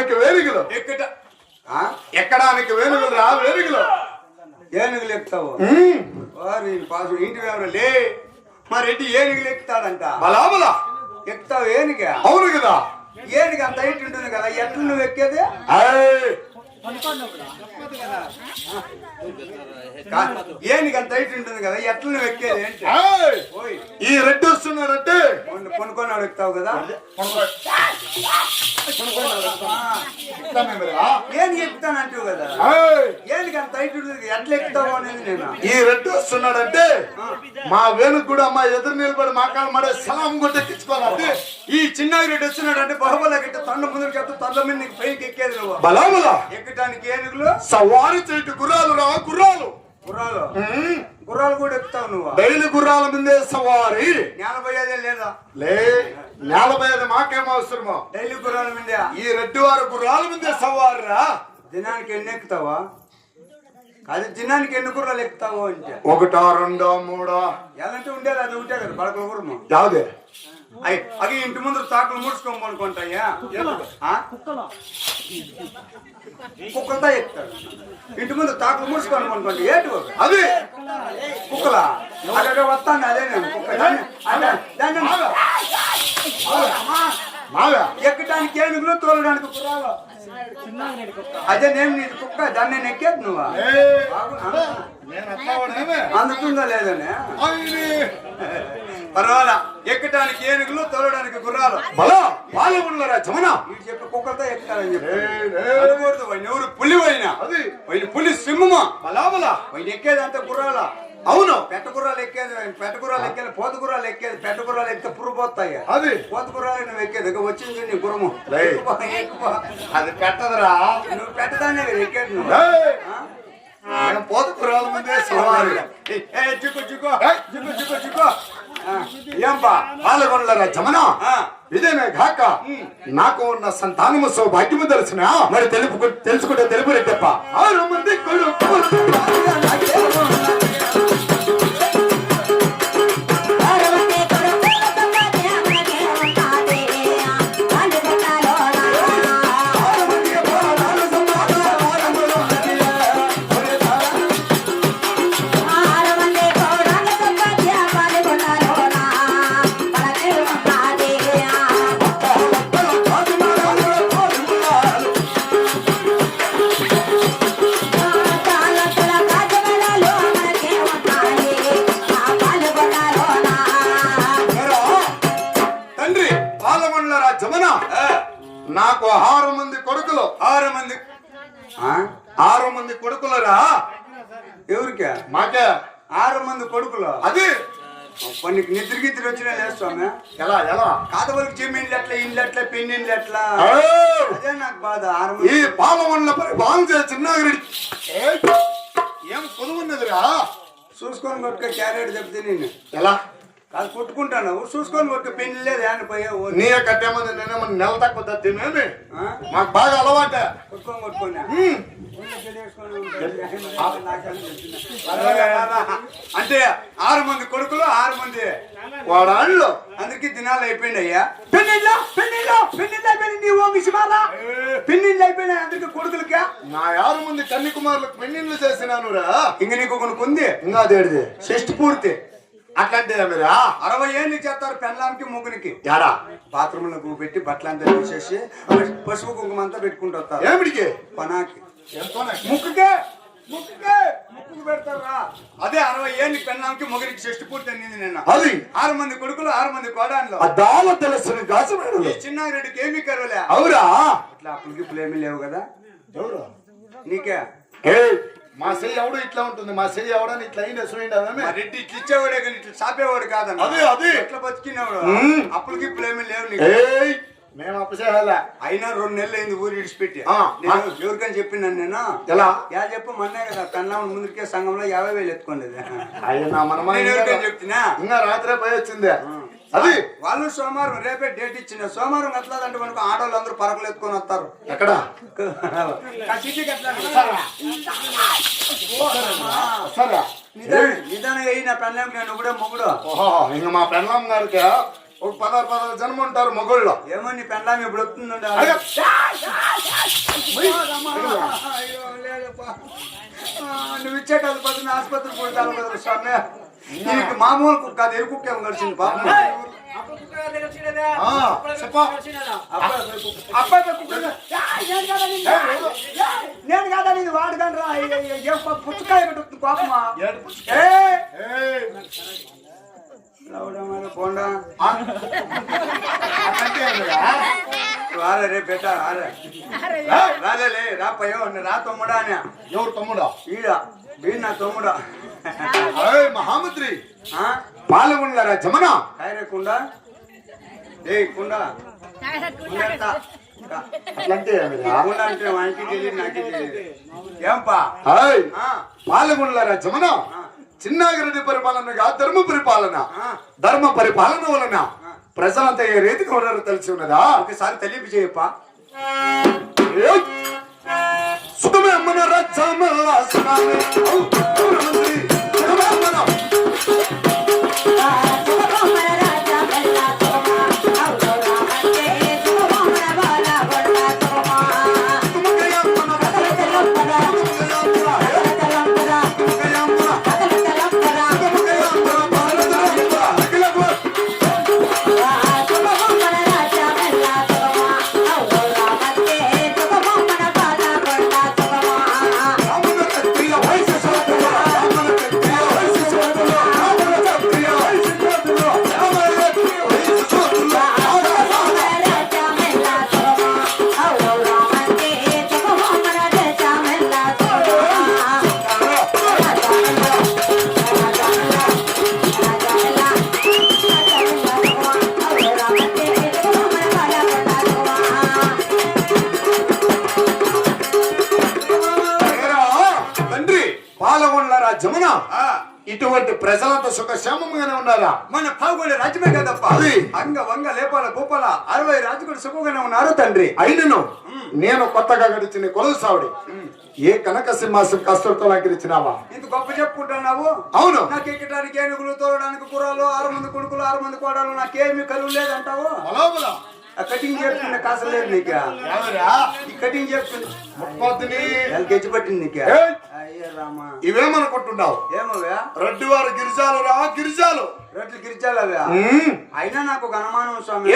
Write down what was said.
ఎక్కడానికి వేరుగులు ఎక్కడానికి వేరుగులు రా వేరుగులు ఏనుగులు ఎక్కుతావు ఇంటి ఎవరు లే మరి రెడ్డి ఏనుగులు ఎక్కుతాడంట బలాబలా ఎక్కుతావు ఏనుగా అవును కదా ఏనుగు అంత హైట్ ఉంటుంది కదా ఎట్లు నువ్వు ఎక్కేది ఏనుగు అంత హైట్ ఉంటుంది కదా ఎట్లు నువ్వు ఎక్కేది ఈ రెడ్డి వస్తున్నాడంటే కొనుక్కొని ఎక్కుతావు కదా ఏనుగు ఎక్కుతానంటావు కదా ఏనుగు అంత హైట్ ఉంటుంది ఎట్లా ఎక్కుతావు అనేది నేను ఈ రెడ్డి వస్తున్నాడంటే మా వేణుకు కూడా మా ఎదురు నిలబడి మా కాళ్ళు మడే సలాం కొట్టెక్కించుకోవాలి ఈ చిన్న రెడ్డి వచ్చినాడు అంటే బహుబల గిట్ట తొండ ముందు చెప్తే తొండ మీద నీకు పైకి ఎక్కేది నువ్వు బలాబలా ఎక్కడానికి ఏనుగులు సవారి చేయటి గుర్రాలు రా గుర్రాలు గుర్రాలు గుర్రాలు కూడా ఎక్కుతావు నువ్వు డైలీ గుర్రాల ముందే సవారి నేలపోయేదే లేదా లే నేలపోయేది మాకేం అవసరమో డైలీ గుర్రాల ముందే ఈ రెడ్డి వారు గుర్రాల ముందే సవారి రా దినానికి ఎన్ని ఎక్కుతావా అది దినానికి ఎన్ని గుర్రాలు ఎక్కుతావు అంటే ఒకటో రెండో మూడో ఎలాంటి ఉండేది అది ఉంటే కదా పడకల గుర్రము యావదే అది ఇంటి ముందు తాకులు ముడుచుకోము అనుకుంటాయా కుక్కలతో ఎక్కుతాడు ఇంటి ముందు తాకులు ముడుచుకోను అనుకోండి ఏంటి అది కుక్కలా అక్కడ వస్తాను అదే నేను కుక్క ఎక్కడానికి ఏనుగులు తోలడానికి గుర్రాలు అదే నేను నీ కుక్క దాన్ని నేను ఎక్కేది నువ్వు అందుతుందా లేదనే పర్వాలా ఎక్కడానికి ఏనుగులు తోలడానికి గుర్రాలు చెప్పి కుక్కలతో ఎక్కుతారని చెప్పి ఎవరు పులి పోయినా పులి సింహమా ఆయన ఎక్కేది అంత గుర్రాల అవును పెట్ట గుర్రాలు ఎక్కేది పోత గుర్రాలు ఎక్కేది పెట్ట గుర్రాలు ఎక్కితే పురుగు పోతాయి అది పోత గుర్రాలు నువ్వు ఎక్కేది వచ్చింది నీ గుర్రము అది పెట్టదురా నువ్వు పెట్టదానే కదా ఎక్కేది నువ్వు పోత గుర్రాల ముందే సవారి పాల్గొనరా జమన ఇదేమే కాక నాకు ఉన్న సంతానము సౌభాగ్యము తెలిసిన మరి తెలుసుకుంటే తెలుపు రెడ్డప్ప 6 మంది కొడుకు నాకు 6 మంది కొడుకులు 6 మంది కొడుకులరా ఎవరికే మాకే 6 మంది కొడుకులు అది నీకు నిద్రగిద్ర వచ్చినా లేస్తామే ఎలా కాదవరకు జమీన్లు ఎట్లా ఇండ్లు ఎట్లా పెన్నిండ్లు ఎట్లా అదే నాకు బాధ 6 ఈ పాలవన్ల పరి బాగా చిన్నగిరెడ్డి ఏం పొదువున్నదిరా చూసుకొని కొట్టుక క్యారెట్ చెప్తే నేను ఎలా కాదు కొట్టుకుంటాను చూసుకొని కొట్టుకు పెళ్లి లేదు అని పోయావు నీయే కట్టేమంది నేనేమో నెల తక్కువ తద్దేమేమి మాకు బాగా అలవాటే కొట్టుకొని అంటే 6 మంది కొడుకులు 6 మంది వాడాళ్ళు అందుకే దినాలు అయిపోయింది అయ్యా పెళ్లిళ్ళు అయిపోయింది నీ ఓంగిసి మారా పెళ్లిళ్ళు అయిపోయినాయి అందరికి కొడుకులకే నా 6 మంది కన్యాకుమారులకు పెళ్లిళ్ళు చేసినాను రా ఇంక నీకు కొనుక్కుంది ఇంకా అదేడిది షష్టి పూర్తి అట్లాంటి మీరా 60 ఏళ్ళు చేస్తారు పెళ్ళానికి ముగ్గురికి యాడా బాత్రూంలో పెట్టి బట్టలంతా తీసేసి పసుపు కుంకుమ అంతా పెట్టుకుంటూ వస్తారు ఏమిటికి పనాకి ముక్కుకు పెడతారా అదే 60 ఏళ్ళు పెళ్ళానికి ముగ్గురికి షష్టి పూర్తి అనింది నేను అది 6 మంది కొడుకులు 6 మంది కోడాన్లు అదాల తెలుసు గాసమేడు చిన్నారెడ్డికి ఏమీ కరువులే అవురా అట్లా అప్పులకి ఏమీ లేవు కదా ఎవరు నీకే మా చెయ్యి ఎవడు ఇట్లా ఉంటుంది మా చెయ్యి ఎవడని ఇట్లా అయింది రెడ్డి ఇట్లా ఇచ్చేవాడే కానీ ఇట్లా చాపేవాడు కాదన్న అదే ఎట్లా బతికినాడు అప్పులకి ఏమీ లేవు నీకు మేము అప్పు చేయాలా అయినా 2 నెలలు అయింది ఊరు విడిచిపెట్టి ఎవరికని చెప్పినాను నేను ఎలా చెప్పు మొన్నే కదా కన్నా ముందుకే సంఘంలో 50,000 ఎత్తుకోలేదు అయ్యా చెప్తున్నా ఇంకా రాత్రే పోయి వచ్చింది అది వాళ్ళు సోమవారం రేపే డేట్ ఇచ్చిన సోమవారం ఎట్లాదంటే మనకు ఆడవాళ్ళు అందరూ పరకలు ఎత్తుకొని వస్తారు ఎక్కడ నిదానంగా అయిన పెళ్ళాం నేను ఒకడే మొగుడు ఇంకా మా పెళ్ళాం గారికి ఒక 16 జన్మ ఉంటారు మొగుళ్ళు ఏమో నీ పెళ్ళాం ఎప్పుడు వస్తుందండి ఇచ్చే కాదు పక్కన ఆసుపత్రి కొడతాను కదా స్వామి దీనికి మామూలు కుక్క అది ఎరు కుక్క ఏమో కలిసింది బాబు నేను కాదా నీది వాడుగాను రా పుచ్చకాయ పెట్టుకుంది కోపమా పోండా రే బేట రాలే రాపయ్యో రా తమ్ముడా అని ఎవరు తమ్ముడా ఈడ వీడు నా తమ్ముడా మహామంత్రి పాల్గొన్నారా జమన కుండ ఏ కుండ అట్లంటే కుండ అంటే వానికి తెలియదు నాకే తెలియదు ఏంపా పాల్గొన్నారా జమన చిన్నాగిరెడ్డి పరిపాలనగా ధర్మ పరిపాలన వలన ప్రజలంతా ఏ రీతిగా ఉన్నారో తెలిసి ఉన్నదా ఒకసారి తెలియపు చేయప్పా సుఖమే మన జమున ఇటువంటి ప్రజలంతా సుఖక్షేమంగానే ఉన్నారా మన పావుగోళ రాజ్యమే కదప్ప అంగ వంగ లేపాల భూపాల 60 రాజుకుడు సుఖంగానే ఉన్నారు తండ్రి అయినను నేను కొత్తగా గడిచిన కొలువు సావుడి ఏ కనక సింహాసం కష్టంతో నాకు ఇచ్చినావా ఇంత గొప్ప చెప్పుకుంటున్నావు అవును నాకు ఎక్కడానికి ఏనుగులు తోడడానికి కూరలు 6 మంది కొడుకులు 6 మంది కోడలు నాకేమి కలువు లేదంటావు కటింగ్ చెప్తున్న కాసలు లేదు నీకు ఈ కటింగ్ చెప్తుంది ఎల్కేజీ పట్టింది నీకు అయ్యే రామా ఇవేమనుకుంటున్నావు ఏమవ్యా రెడ్డివారు గిరిజాలు రా గిరిజాలు రెడ్లు గిరిజాలు అవా అయినా నాకు ఒక అనుమానం స్వామి